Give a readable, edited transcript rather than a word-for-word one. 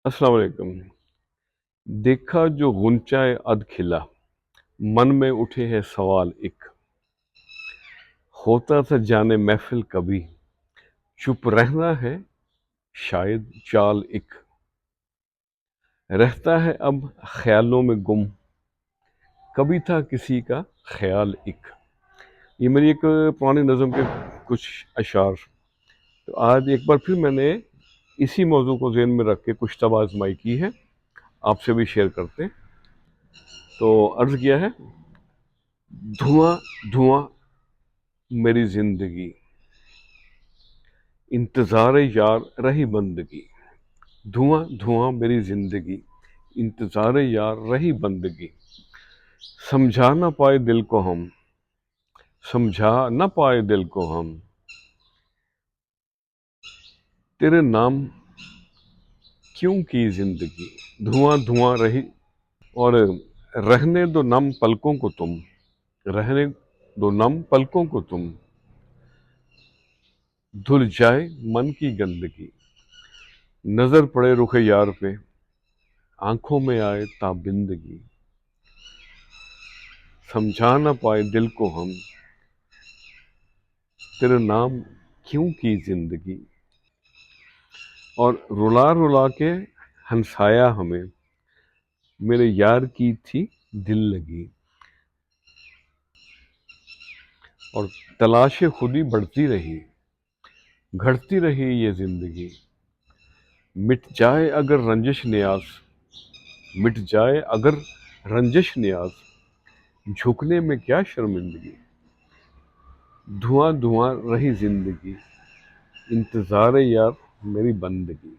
अस्सलाम वालेकुम। देखा जो गुंचाए अध खिला, मन में उठे है सवाल एक। होता था जाने महफिल कभी, चुप रहना है शायद चाल एक। रहता है अब ख्यालों में गुम, कभी था किसी का ख्याल एक। ये मेरी एक पुरानी नज़म के कुछ अशार। तो आज एक बार फिर मैंने इसी मौजू को ज़हन में रख के कुछ तब आजमाई की है, आपसे भी शेयर करते। तो अर्ज़ किया है, धुआं धुआं मेरी जिंदगी, इंतज़ार यार रही बंदगी। धुआं धुआं मेरी जिंदगी, इंतज़ार यार रही बंदगी। समझा ना पाए दिल को हम, समझा ना पाए दिल को हम, तेरे नाम क्यों की जिंदगी। धुआं धुआं रही, और रहने दो नम पलकों को तुम, रहने दो नम पलकों को तुम, धुल जाए मन की गंदगी। नजर पड़े रुखे यार पे, आंखों में आए ताबिंदगी। समझा ना पाए दिल को हम, तेरे नाम क्यों की जिंदगी। और रुला रुला के हंसाया हमें, मेरे यार की थी दिल लगी। और तलाशे खुदी बढ़ती रही, घटती रही ये जिंदगी। मिट जाए अगर रंजिश न्याज, मिट जाए अगर रंजिश न्याज, झुकने में क्या शर्मिंदगी। धुआं धुआं रही जिंदगी, इंतजार यार मेरी बंदगी।